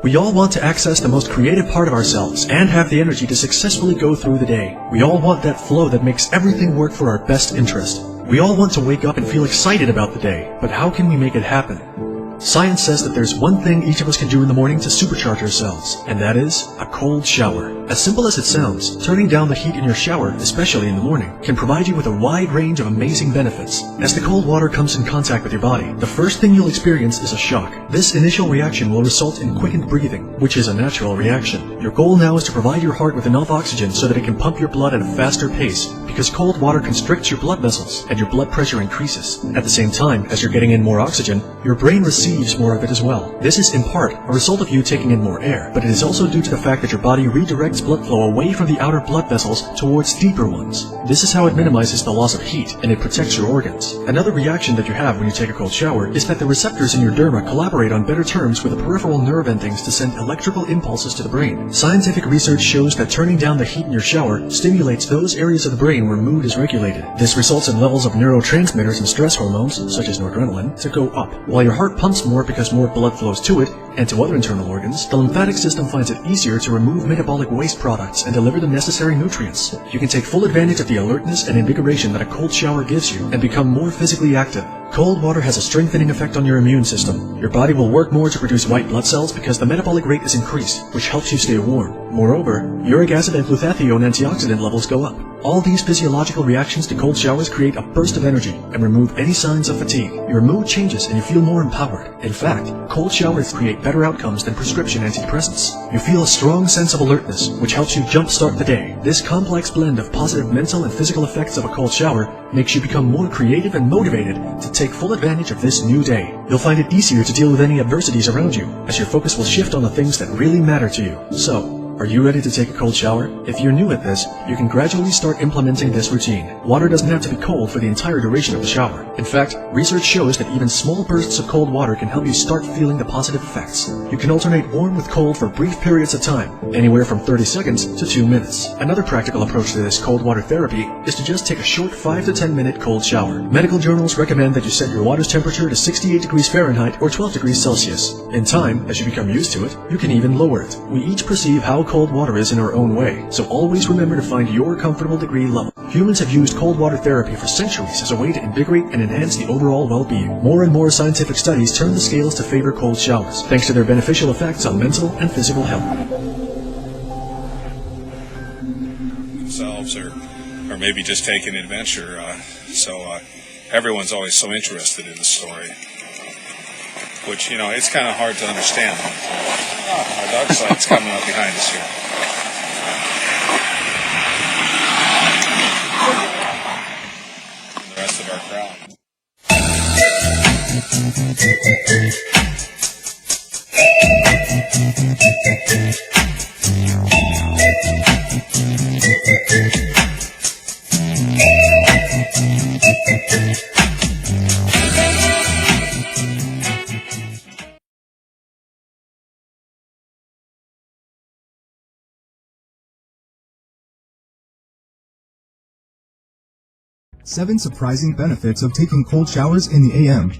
We all want to access the most creative part of ourselves and have the energy to successfully go through the day. We all want that flow that makes everything work for our best interest. We all want to wake up and feel excited about the day, but how can we make it happen? Science says that there's one thing each of us can do in the morning to supercharge ourselves, and that is a cold shower. As simple as it sounds, turning down the heat in your shower, especially in the morning, can provide you with a wide range of amazing benefits. As the cold water comes in contact with your body, the first thing you'll experience is a shock. This initial reaction will result in quickened breathing, which is a natural reaction. Your goal now is to provide your heart with enough oxygen so that it can pump your blood at a faster pace, because cold water constricts your blood vessels and your blood pressure increases. At the same time, as you're getting in more oxygen, your brain receives more of it as well. This is in part a result of you taking in more air, but it is also due to the fact that your body redirects blood flow away from the outer blood vessels towards deeper ones. This is how it minimizes the loss of heat, and it protects your organs. Another reaction that you have when you take a cold shower is that the receptors in your derma collaborate on better terms with the peripheral nerve endings to send electrical impulses to the brain. Scientific research shows that turning down the heat in your shower stimulates those areas of the brain where mood is regulated. This results in levels of neurotransmitters and stress hormones, such as noradrenaline, to go up. While your heart pumps more because more blood flows to it, and to other internal organs, the lymphatic system finds it easier to remove metabolic waste products and deliver the necessary nutrients. You can take full advantage of the alertness and invigoration that a cold shower gives you and become more physically active. Cold water has a strengthening effect on your immune system. Your body will work more to produce white blood cells because the metabolic rate is increased, which helps you stay warm. Moreover, uric acid and glutathione antioxidant levels go up. All these physiological reactions to cold showers create a burst of energy and remove any signs of fatigue. Your mood changes and you feel more empowered. In fact, cold showers create better outcomes than prescription antidepressants. You feel a strong sense of alertness, which helps you jumpstart the day. This complex blend of positive mental and physical effects of a cold shower makes you become more creative and motivated to take full advantage of this new day. You'll find it easier to deal with any adversities around you, as your focus will shift on the things that really matter to you. So, are you ready to take a cold shower? If you're new at this, you can gradually start implementing this routine. Water doesn't have to be cold for the entire duration of the shower. In fact, research shows that even small bursts of cold water can help you start feeling the positive effects. You can alternate warm with cold for brief periods of time, anywhere from 30 seconds to 2 minutes. Another practical approach to this cold water therapy is to just take a short 5 to 10 minute cold shower. Medical journals recommend that you set your water's temperature to 68 degrees Fahrenheit or 12 degrees Celsius. In time, as you become used to it, you can even lower it. We each perceive how cold water is in our own way, so always remember to find your comfortable degree level. Humans have used cold water therapy for centuries as a way to invigorate and enhance the overall well-being. More and more scientific studies turn the scales to favor cold showers, thanks to their beneficial effects on mental and physical health. Themselves or maybe just take an adventure, everyone's always so interested in the story, which, it's kind of hard to understand. Our dark side's coming up behind us here. And the rest of our crowd. Seven surprising benefits of taking cold showers in the AM.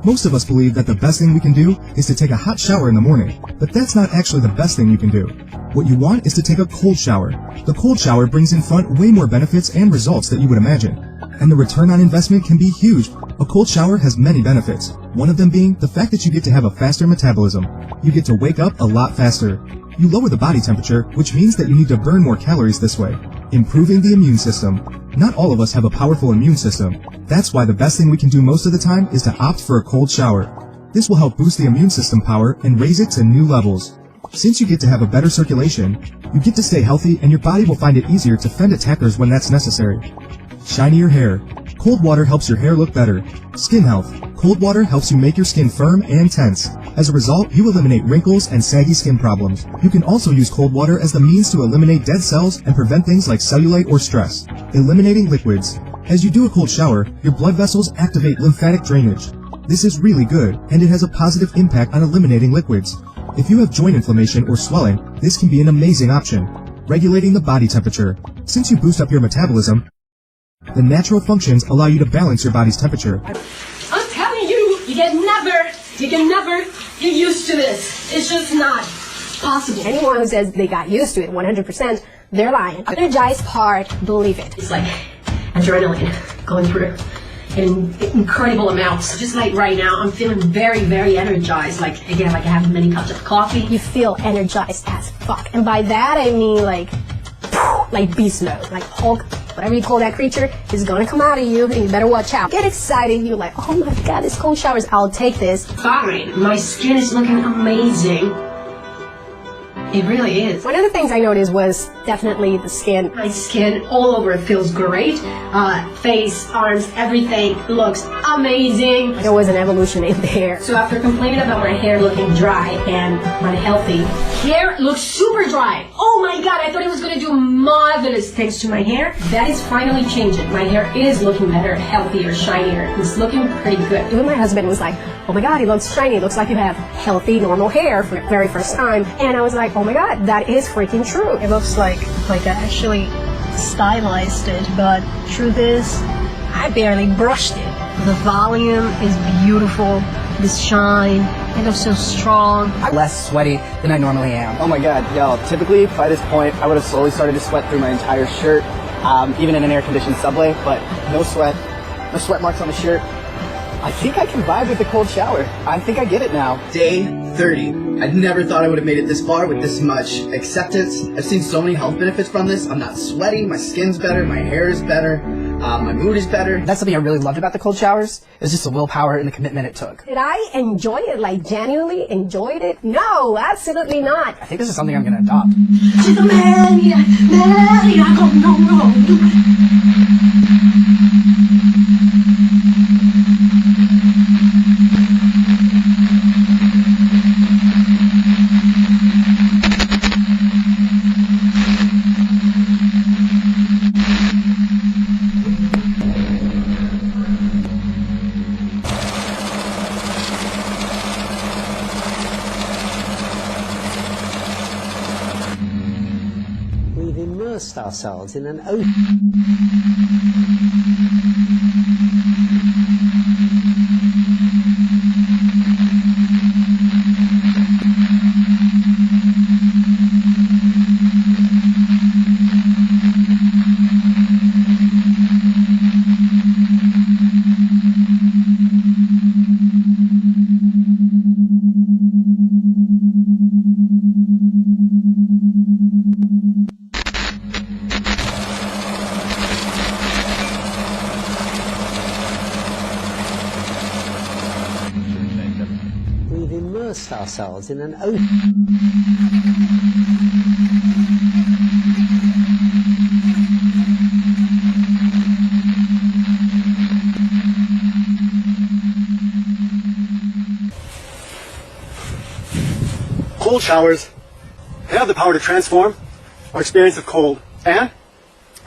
Most of us believe that the best thing we can do is to take a hot shower in the morning, but that's not actually the best thing you can do. What you want is to take a cold shower. The cold shower brings in front way more benefits and results that you would imagine, and the return on investment can be huge. A cold shower has many benefits, one of them being the fact that you get to have a faster metabolism. You get to wake up a lot faster. You lower the body temperature, which means that you need to burn more calories this way. Improving the immune system. Not all of us have a powerful immune system. That's why the best thing we can do most of the time is to opt for a cold shower. This will help boost the immune system power and raise it to new levels. Since you get to have a better circulation, you get to stay healthy and your body will find it easier to fend attackers when that's necessary. Shinier hair. Cold water helps your hair look better. Skin health. Cold water helps you make your skin firm and tense. As a result, you eliminate wrinkles and saggy skin problems. You can also use cold water as the means to eliminate dead cells and prevent things like cellulite or stress. Eliminating liquids. As you do a cold shower, your blood vessels activate lymphatic drainage. This is really good, and it has a positive impact on eliminating liquids. If you have joint inflammation or swelling, this can be an amazing option. Regulating the body temperature. Since you boost up your metabolism, the natural functions allow you to balance your body's temperature. I'm telling you, you can never get used to this. It's just not. possible. Anyone who says they got used to it 100%, they're lying. The energized part, believe it. It's like adrenaline going through in incredible amounts. Just like right now, I'm feeling very, very energized. Like, again, like I have many cups of coffee. You feel energized as fuck. And by that, I mean like beast mode, like Hulk, whatever you call that creature, is gonna come out of you, and you better watch out. Get excited, you're like, oh my god, this cold showers, I'll take this. Fine, my skin is looking amazing. It really is. One of the things I noticed was definitely the skin. My skin all over it feels great. Face, arms, everything looks amazing. There was an evolution in there. So after complaining about my hair looking dry and unhealthy, hair looks super dry. Oh my god, I thought it was going to do marvelous things to my hair. That is finally changing. My hair is looking better, healthier, shinier. It's looking pretty good. Even my husband was like, oh my god, it looks shiny. It looks like you have healthy, normal hair for the very first time. And I was like, oh my god, that is freaking true. It looks like I actually stylized it, but truth is, I barely brushed it. The volume is beautiful. This shine, it looks so strong. I'm less sweaty than I normally am. Oh my god, y'all, typically by this point I would have slowly started to sweat through my entire shirt, even in an air-conditioned subway, but no sweat marks on the shirt. I think I can vibe with the cold shower. I think I get it now. Day 30. I never thought I would have made it this far with this much acceptance. I've seen so many health benefits from this. I'm not sweaty, my skin's better, my hair is better, my mood is better. That's something I really loved about the cold showers. It was just the willpower and the commitment it took. Did I enjoy it, like genuinely enjoyed it? No, absolutely not. I think this is something I'm gonna adopt. To the maniac, We've immersed ourselves in an open... We've immersed ourselves in an open... Cold showers, they have the power to transform our experience of cold and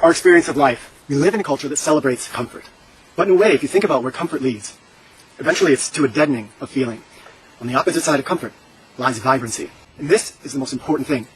our experience of life. We live in a culture that celebrates comfort. But in a way, if you think about where comfort leads, eventually it's to a deadening of feeling. On the opposite side of comfort lies vibrancy. And this is the most important thing.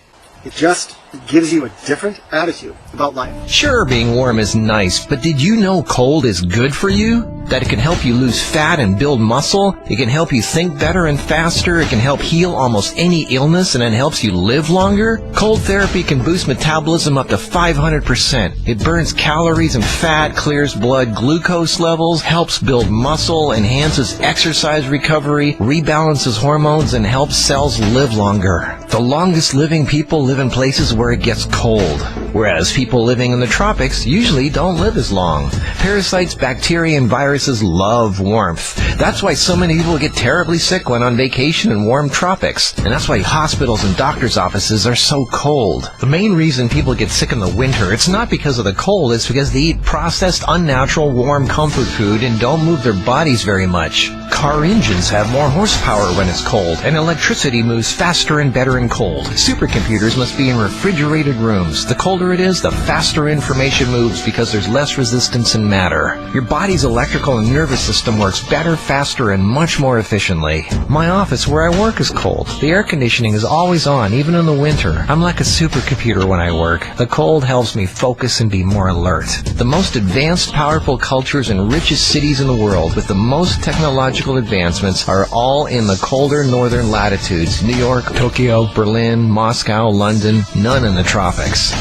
It just gives you a different attitude about life. Sure, being warm is nice, but did you know cold is good for you? That it can help you lose fat and build muscle? It can help you think better and faster. It can help heal almost any illness, and it helps you live longer? Cold therapy can boost metabolism up to 500%. It burns calories and fat, clears blood glucose levels, helps build muscle, enhances exercise recovery, rebalances hormones, and helps cells live longer. The longest living people live in places where it gets cold, whereas people living in the tropics usually don't live as long. Parasites, bacteria, and viruses love warmth. That's why so many people get terribly sick when on vacation in warm tropics, and that's why hospitals and doctors' offices are so cold. The main reason people get sick in the winter, it's not because of the cold, it's because they eat processed, unnatural, warm comfort food and don't move their bodies very much. Car engines have more horsepower when it's cold, and electricity moves faster and better in cold. Supercomputers must be in refrigerated rooms. The colder it is, the faster information moves because there's less resistance and doesn't matter. Your body's electrical and nervous system works better, faster, and much more efficiently. My office where I work is cold. The air conditioning is always on, even in the winter. I'm like a supercomputer when I work. The cold helps me focus and be more alert. The most advanced, powerful cultures and richest cities in the world with the most technological advancements are all in the colder northern latitudes. New York, Tokyo, Berlin, Moscow, London, none in the tropics.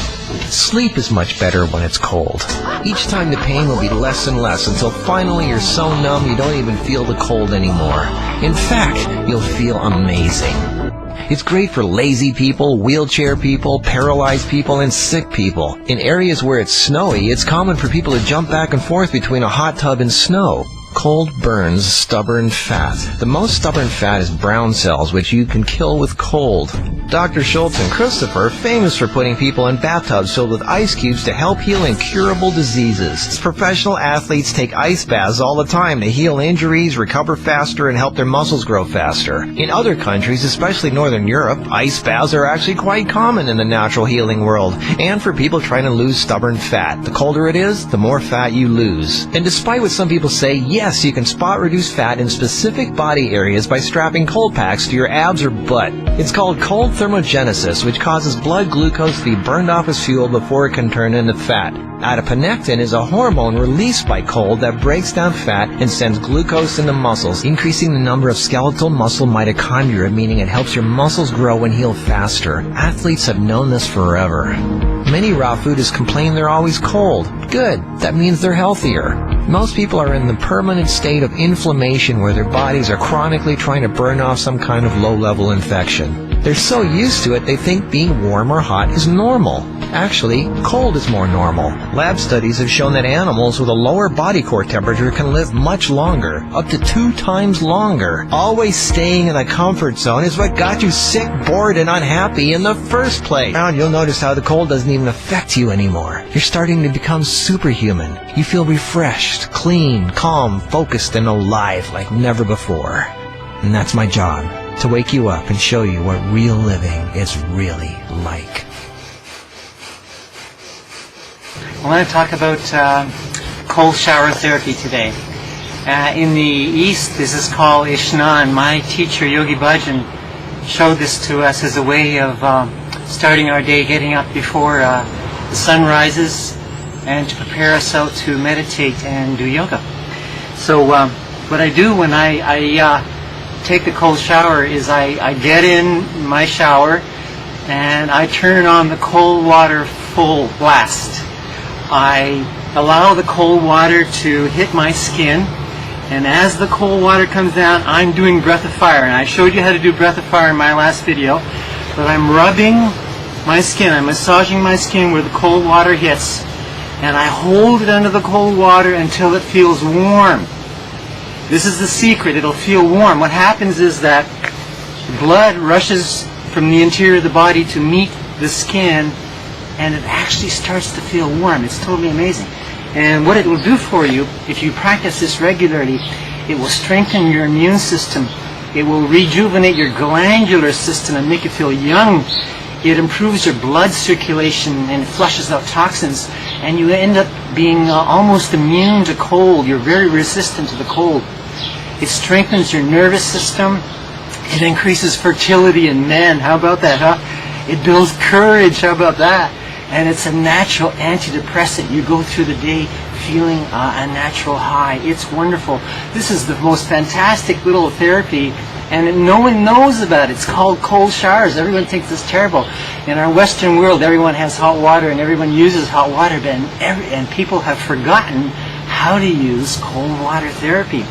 Sleep is much better when it's cold. Each time the pain will be less and less until finally you're so numb you don't even feel the cold anymore. In fact, you'll feel amazing. It's great for lazy people, wheelchair people, paralyzed people, and sick people. In areas where it's snowy, it's common for people to jump back and forth between a hot tub and snow. Cold burns stubborn fat. The most stubborn fat is brown cells, which you can kill with cold. Dr. Schultz and Christopher are famous for putting people in bathtubs filled with ice cubes to help heal incurable diseases. Professional athletes take ice baths all the time to heal injuries, recover faster, and help their muscles grow faster. In other countries, especially Northern Europe, ice baths are actually quite common in the natural healing world, and for people trying to lose stubborn fat. The colder it is, the more fat you lose. And despite what some people say, yes, you can spot reduce fat in specific body areas by strapping cold packs to your abs or butt. It's called cold thermogenesis, which causes blood glucose to be burned off as fuel before it can turn into fat. Adiponectin is a hormone released by cold that breaks down fat and sends glucose into muscles, increasing the number of skeletal muscle mitochondria, meaning it helps your muscles grow and heal faster. Athletes have known this forever. Many raw foodists complain they're always cold. Good, that means they're healthier. Most people are in the permanent state of inflammation where their bodies are chronically trying to burn off some kind of low-level infection. They're so used to it they think being warm or hot is normal. Actually, cold is more normal. Lab studies have shown that animals with a lower body core temperature can live much longer, up to 2 times longer. Always staying in the comfort zone is what got you sick, bored, and unhappy in the first place. Now you'll notice how the cold doesn't even affect you anymore. You're starting to become superhuman. You feel refreshed, clean, calm, focused, and alive like never before. And that's my job, to wake you up and show you what real living is really like. I want to talk about cold shower therapy today. In the East, this is called Ishnaan. My teacher, Yogi Bhajan, showed this to us as a way of starting our day, getting up before the sun rises, and to prepare us out to meditate and do yoga. So what I do when I take the cold shower is I get in my shower and I turn on the cold water full blast. I allow the cold water to hit my skin, and as the cold water comes down, I'm doing breath of fire. And I showed you how to do breath of fire in my last video, but I'm rubbing my skin, I'm massaging my skin where the cold water hits, and I hold it under the cold water until it feels warm. This is the secret, it'll feel warm. What happens is that blood rushes from the interior of the body to meet the skin, and it actually starts to feel warm. It's totally amazing. And what it will do for you, if you practice this regularly, it will strengthen your immune system. It will rejuvenate your glandular system and make you feel young. It improves your blood circulation and it flushes out toxins. And you end up being almost immune to cold. You're very resistant to the cold. It strengthens your nervous system. It increases fertility in men. How about that, huh? It builds courage. How about that? And it's a natural antidepressant. You go through the day feeling a natural high. It's wonderful. This is the most fantastic little therapy, and no one knows about it. It's called cold showers. Everyone thinks it's terrible. In our Western world, everyone has hot water and everyone uses hot water, and people have forgotten how to use cold water therapy.